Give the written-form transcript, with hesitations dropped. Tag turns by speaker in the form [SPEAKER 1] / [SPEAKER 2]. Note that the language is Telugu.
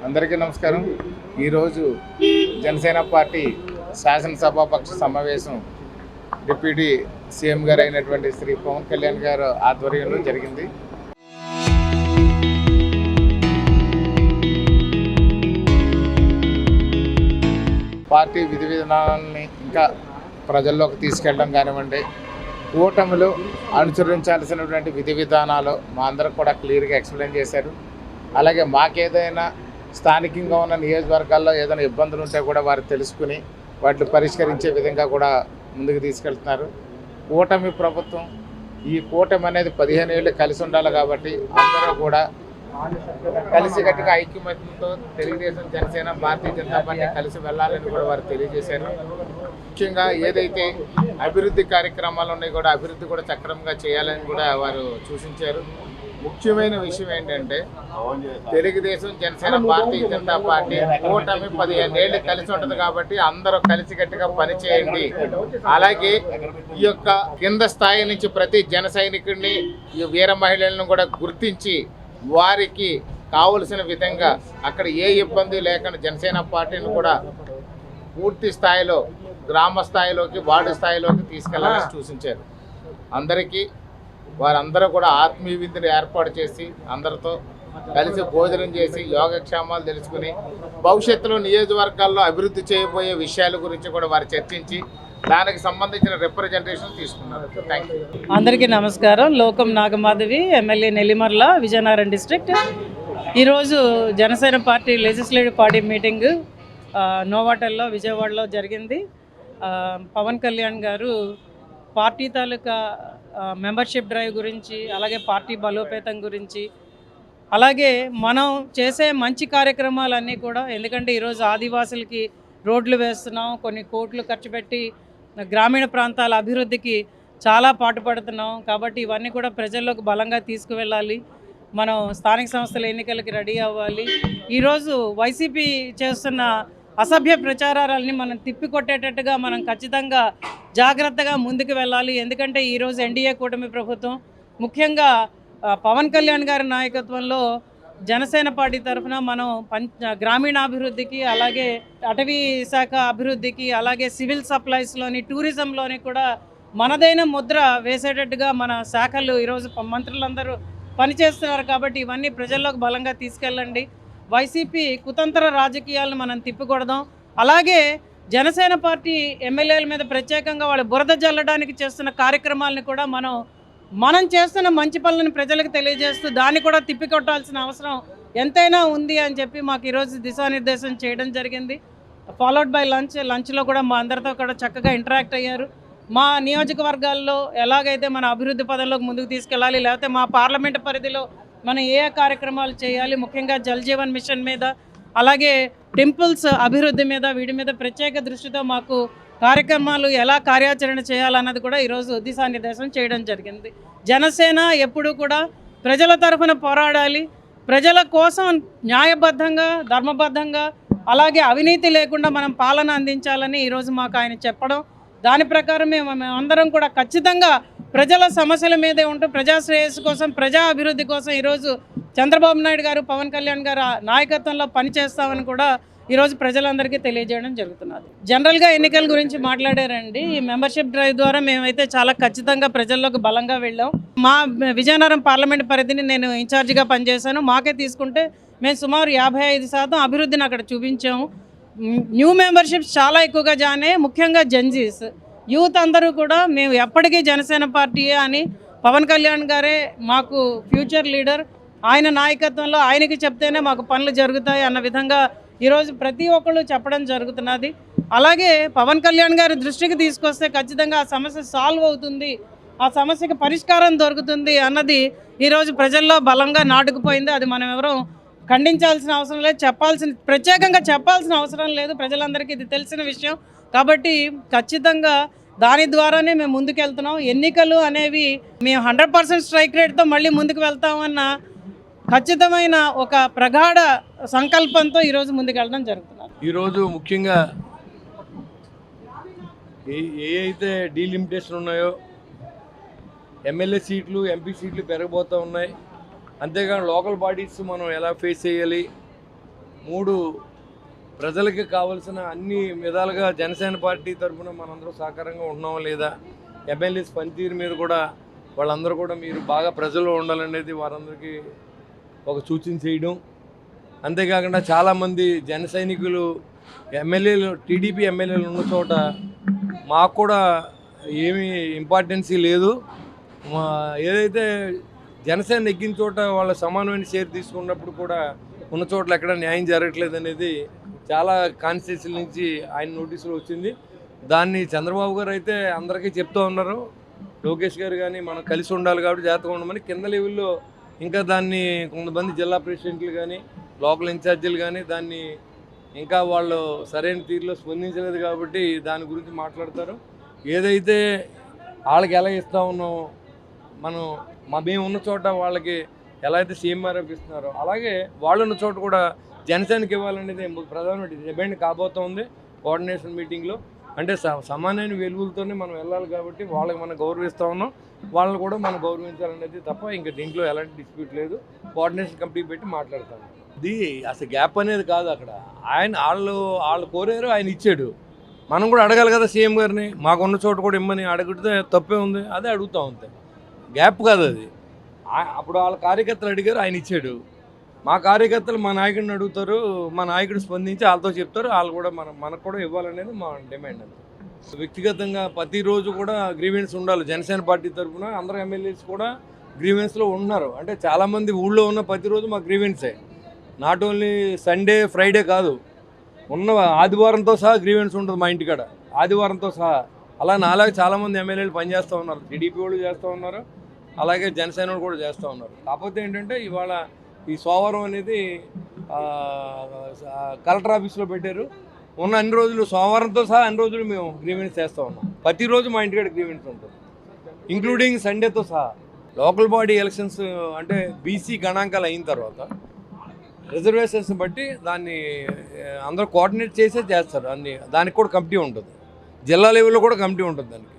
[SPEAKER 1] అందరికీ నమస్కారం. ఈరోజు జనసేన పార్టీ శాసనసభాపక్ష సమావేశం డిప్యూటీ సీఎం గారు అయినటువంటి శ్రీ పవన్ కళ్యాణ్ గారు ఆధ్వర్యంలో జరిగింది. పార్టీ విధి విధానాలని ఇంకా ప్రజల్లోకి తీసుకెళ్ళడం కానివ్వండి, కూటమిలో అనుసరించాల్సినటువంటి విధి విధానాలు మా అందరికి కూడా క్లియర్గా ఎక్స్ప్లెయిన్ చేశారు. అలాగే మాకేదైనా స్థానికంగా ఉన్న నియోజకవర్గాల్లో ఏదైనా ఇబ్బందులు ఉంటే కూడా వారు తెలుసుకుని వాటిని పరిష్కరించే విధంగా కూడా ముందుకు తీసుకెళ్తున్నారు. కూటమి ప్రభుత్వం, ఈ కూటమి అనేది 15 ఏళ్ళు కలిసి ఉండాలి కాబట్టి అందరూ కూడా కలిసికట్టుగా ఐక్యమత్యంతో తెలుగుదేశం, జనసేన, భారతీయ జనతా పార్టీ కలిసి వెళ్ళాలని కూడా వారు తెలియజేశారు. ముఖ్యంగా ఏదైతే అభివృద్ధి కార్యక్రమాలు ఉన్నాయో కూడా అభివృద్ధి కూడా సక్రమంగా చేయాలని కూడా వారు సూచించారు. ముఖ్యమైన విషయం ఏంటంటే తెలుగుదేశం, జనసేన, భారతీయ జనతా పార్టీ కూటమి 15 ఏళ్ళు కలిసి ఉంటుంది కాబట్టి అందరూ కలిసికట్టుగా పనిచేయండి. అలాగే ఈ యొక్క కింద స్థాయి నుంచి ప్రతి జన సైనికుడిని, ఈ వీర మహిళలను కూడా గుర్తించి వారికి కావలసిన విధంగా అక్కడ ఏ ఇబ్బంది లేకుండా జనసేన పార్టీని కూడా పూర్తి స్థాయిలో గ్రామ స్థాయిలోకి, వార్డు స్థాయిలోకి తీసుకెళ్లాలని సూచించారు. అందరికీ వారందరూ కూడా ఆత్మీయ విందుని ఏర్పాటు చేసి అందరితో కలిసి భోజనం చేసి యోగక్షేమాలు తెలుసుకుని భవిష్యత్తులో నియోజకవర్గాల్లో అభివృద్ధి చేయబోయే విషయాల గురించి కూడా వారు చర్చించి దానికి సంబంధించిన రిప్రజెంటేషన్ తీసుకున్నారు. Thank you.
[SPEAKER 2] అందరికీ నమస్కారం. Lokam Nagamadhavi, MLA Nellimarla, Vizianagaram district. ఈరోజు Janasena party legislative party meeting నోవాటెల్లో, విజయవాడలో జరిగింది. పవన్ కళ్యాణ్ గారు పార్టీ తాలూకా మెంబర్షిప్ డ్రైవ్ గురించి, అలాగే పార్టీ బలోపేతం గురించి, అలాగే మనం చేసే మంచి కార్యక్రమాలన్నీ కూడా, ఎందుకంటే ఈరోజు ఆదివాసులకి రోడ్లు వేస్తున్నాం, కొన్ని కోట్లు ఖర్చు పెట్టి గ్రామీణ ప్రాంతాల అభివృద్ధికి చాలా పాటుపడుతున్నాం. కాబట్టి ఇవన్నీ కూడా ప్రజల్లోకి బలంగా తీసుకువెళ్ళాలి. మనం స్థానిక సంస్థల ఎన్నికలకి రెడీ అవ్వాలి. ఈరోజు వైసీపీ చేస్తున్న అసభ్య ప్రచారాలని మనం తిప్పికొట్టేటట్టుగా మనం ఖచ్చితంగా జాగ్రత్తగా ముందుకు వెళ్ళాలి. ఎందుకంటే ఈరోజు ఎన్డీఏ కూటమి ప్రభుత్వం, ముఖ్యంగా పవన్ కళ్యాణ్ గారి నాయకత్వంలో జనసేన పార్టీ తరఫున మనం గ్రామీణాభివృద్ధికి, అలాగే అటవీ శాఖ అభివృద్ధికి, అలాగే సివిల్ సప్లైస్లోని, టూరిజంలోని కూడా మనదైన ముద్ర వేసేటట్టుగా మన శాఖలు ఈరోజు మంత్రులందరూ పనిచేస్తున్నారు. కాబట్టి ఇవన్నీ ప్రజల్లోకి బలంగా తీసుకెళ్ళండి. వైసీపీ కుతంత్ర రాజకీయాలను మనం తిప్పికొడదాం. అలాగే జనసేన పార్టీ ఎమ్మెల్యేల మీద ప్రత్యేకంగా వాళ్ళు బురద జల్లడానికి చేస్తున్న కార్యక్రమాలను కూడా మనం చేస్తున్న మంచి పనులను ప్రజలకు తెలియజేస్తూ దాన్ని కూడా తిప్పికొట్టాల్సిన అవసరం ఎంతైనా ఉంది అని చెప్పి మాకు ఈరోజు దిశానిర్దేశం చేయడం జరిగింది. ఫాలోడ్ బై లంచ్లో కూడా మా అందరితో కూడా చక్కగా ఇంటరాక్ట్ అయ్యారు. మా నియోజకవర్గాల్లో ఎలాగైతే మన అభివృద్ధి పదంలోకి ముందుకు తీసుకెళ్ళాలి, లేకపోతే మా పార్లమెంటు పరిధిలో మనం ఏ కార్యక్రమాలు చేయాలి, ముఖ్యంగా జల్ జీవన్ మిషన్ మీద, అలాగే టెంపుల్స్ అభివృద్ధి మీద, వీటి మీద ప్రత్యేక దృష్టితో మాకు కార్యక్రమాలు ఎలా కార్యాచరణ చేయాలన్నది కూడా ఈరోజు దిశానిర్దేశం చేయడం జరిగింది. జనసేన ఎప్పుడూ కూడా ప్రజల తరఫున పోరాడాలి, ప్రజల కోసం న్యాయబద్ధంగా, ధర్మబద్ధంగా, అలాగే అవినీతి లేకుండా మనం పాలన అందించాలని ఈరోజు మాకు ఆయన చెప్పడం, దాని ప్రకారం మేము అందరం కూడా ఖచ్చితంగా ప్రజల సమస్యల మీదే ఉంటూ ప్రజా శ్రేయస్సు కోసం, ప్రజా అభివృద్ధి కోసం ఈరోజు చంద్రబాబు నాయుడు గారు, పవన్ కళ్యాణ్ గారు నాయకత్వంలో పనిచేస్తామని కూడా ఈరోజు ప్రజలందరికీ తెలియజేయడం జరుగుతున్నది. జనరల్గా ఎన్నికల గురించి మాట్లాడారండి. ఈ మెంబర్షిప్ డ్రైవ్ ద్వారా మేమైతే చాలా ఖచ్చితంగా ప్రజల్లోకి బలంగా వెళ్ళాం. మా విజయనగరం పార్లమెంట్ పరిధిని నేను ఇన్ఛార్జిగా పనిచేశాను. మాకే తీసుకుంటే మేము సుమారు 55% అభివృద్ధిని అక్కడ చూపించాము. న్యూ మెంబర్షిప్స్ చాలా ఎక్కువగా జాయిన్ అయ్యాయి, ముఖ్యంగా జెన్జీస్ యూత్ అందరూ కూడా మేము ఎప్పటికీ జనసేన పార్టీయే అని, పవన్ కళ్యాణ్ గారే మాకు ఫ్యూచర్ లీడర్, ఆయన నాయకత్వంలో ఆయనకి చెప్తేనే మాకు పనులు జరుగుతాయి అన్న విధంగా ఈరోజు ప్రతి ఒక్కళ్ళు చెప్పడం జరుగుతున్నది. అలాగే పవన్ కళ్యాణ్ గారి దృష్టికి తీసుకొస్తే ఖచ్చితంగా ఆ సమస్య సాల్వ్ అవుతుంది, ఆ సమస్యకి పరిష్కారం దొరుకుతుంది అన్నది ఈరోజు ప్రజల్లో బలంగా నాటుకుపోయింది. అది మనం ఎవరూ ఖండించాల్సిన అవసరం లేదు, ప్రత్యేకంగా చెప్పాల్సిన అవసరం లేదు. ప్రజలందరికీ ఇది తెలిసిన విషయం. కాబట్టి ఖచ్చితంగా దాని ద్వారానే మేము ముందుకెళ్తున్నాం. ఎన్నికలు అనేవి మేము 100% స్ట్రైక్ రేట్తో మళ్ళీ ముందుకు వెళ్తామన్న ఖచ్చితమైన ఒక ప్రగాఢ సంకల్పంతో ఈరోజు ముందుకెళ్ళడం జరుగుతున్నారు.
[SPEAKER 3] ఈరోజు ముఖ్యంగా ఏ అయితే డీలిమిటేషన్ ఉన్నాయో ఎమ్మెల్యే సీట్లు, ఎంపీ సీట్లు పెరగబోతూ ఉన్నాయి. అంతేగాని లోకల్ బాడీస్ మనం ఎలా ఫేస్ చేయాలి, మూడు ప్రజలకి కావాల్సిన అన్ని విధాలుగా జనసేన పార్టీ తరఫున మనందరూ సహకారంగా ఉన్నామా లేదా, ఎమ్మెల్యేస్ పనితీరు మీద కూడా వాళ్ళందరూ కూడా మీరు బాగా ప్రజల్లో ఉండాలనేది వారందరికీ ఒక సూచన చేయడం. అంతేకాకుండా చాలామంది జన సైనికులు ఎమ్మెల్యేలు, టీడీపీ ఎమ్మెల్యేలు ఉన్న చోట మాకు కూడా ఏమీ ఇంపార్టెన్సీ లేదు, ఏదైతే జనసేన నెగ్గిన చోట వాళ్ళ సమానమైన షేర్ తీసుకున్నప్పుడు కూడా ఉన్న చోట్ల ఎక్కడ న్యాయం జరగట్లేదు అనేది చాలా కాన్స్టిట్యూన్సీల నుంచి ఆయన నోటీసులు వచ్చింది. దాన్ని చంద్రబాబు గారు అయితే అందరికీ చెప్తూ ఉన్నారు, లోకేష్ గారు కానీ మనం కలిసి ఉండాలి కాబట్టి జాగ్రత్తగా ఉండమని. కింద లెవెల్లో ఇంకా దాన్ని కొంతమంది జిల్లా ప్రెసిడెంట్లు కానీ లోకల్ ఇన్ఛార్జీలు కానీ దాన్ని ఇంకా వాళ్ళు సరైన తీరులో స్పందించలేదు కాబట్టి దాని గురించి మాట్లాడతారు. ఏదైతే వాళ్ళకి ఎలా ఇస్తూ ఉన్నామో మనం మేము ఉన్న చోట వాళ్ళకి ఎలా అయితే సీఎంఆర్ఎఫ్ ఇస్తున్నారో అలాగే వాళ్ళు ఉన్న చోట కూడా జనసేనకి ఇవ్వాలనేది ప్రధానమైన డిమాండ్ కాబోతోంది కోఆర్డినేషన్ మీటింగ్లో. అంటే సమానమైన వెలుగులతోనే మనం వెళ్ళాలి కాబట్టి వాళ్ళకి మనం గౌరవిస్తూ ఉన్నాం, వాళ్ళని కూడా మనం గౌరవించాలనేది తప్ప ఇంకా దీంట్లో ఎలాంటి డిస్ప్యూట్ లేదు. కోఆర్డినేషన్ కమిటీ పెట్టి మాట్లాడతాను. ఇది అసలు గ్యాప్ అనేది కాదు, అక్కడ వాళ్ళు కోరారు, ఆయన ఇచ్చాడు. మనం కూడా అడగాలి కదా సీఎం గారిని, మాకున్న చోట కూడా ఇమ్మని అడిగితే తప్పే ఉంది, అదే అడుగుతూ ఉంది. గ్యాప్ కాదు అది. అప్పుడు వాళ్ళ కార్యకర్తలు అడిగారు, ఆయన ఇచ్చాడు. మా కార్యకర్తలు మా నాయకుడిని అడుగుతారు, మా నాయకుడు స్పందించి వాళ్ళతో చెప్తారు, వాళ్ళు కూడా మనకు కూడా ఇవ్వాలనేది మా డిమాండ్. అంతే. వ్యక్తిగతంగా ప్రతిరోజు కూడా గ్రీవెన్స్ ఉండాలి. జనసేన పార్టీ తరఫున అందరూ ఎమ్మెల్యేస్ కూడా గ్రీవెన్స్లో ఉంటున్నారు. అంటే చాలామంది ఊళ్ళో ఉన్న ప్రతిరోజు మా గ్రీవెన్సే, నాట్ ఓన్లీ సండే ఫ్రైడే కాదు, ఉన్న ఆదివారంతో సహా గ్రీవెన్స్ ఉంటుంది మా ఇంటికాడ, ఆదివారంతో సహా. అలా నాలాగే చాలామంది ఎమ్మెల్యేలు పనిచేస్తూ ఉన్నారు, టీడీపీ వాళ్ళు చేస్తూ ఉన్నారు, అలాగే జనసేన వాళ్ళు కూడా చేస్తూ ఉన్నారు. కాకపోతే ఏంటంటే ఇవాళ ఈ సోమవారం అనేది కలెక్టర్ ఆఫీస్లో పెట్టారు. ఉన్న అన్ని రోజులు సోమవారంతో సహా అన్ని రోజులు మేము గ్రీవెన్స్ చేస్తూ ఉన్నాం. ప్రతిరోజు మా ఇంటికాడ గ్రీవెన్స్ ఉంటుంది, ఇంక్లూడింగ్ సండేతో సహా. లోకల్ బాడీ ఎలక్షన్స్ అంటే బీసీ గణాంకాలు అయిన తర్వాత రిజర్వేషన్స్ బట్టి దాన్ని అందరూ కోఆర్డినేట్ చేసే చేస్తారు. దానికి కూడా కమిటీ ఉంటుంది, జిల్లా లెవెల్లో కూడా కమిటీ ఉంటుంది దానికి.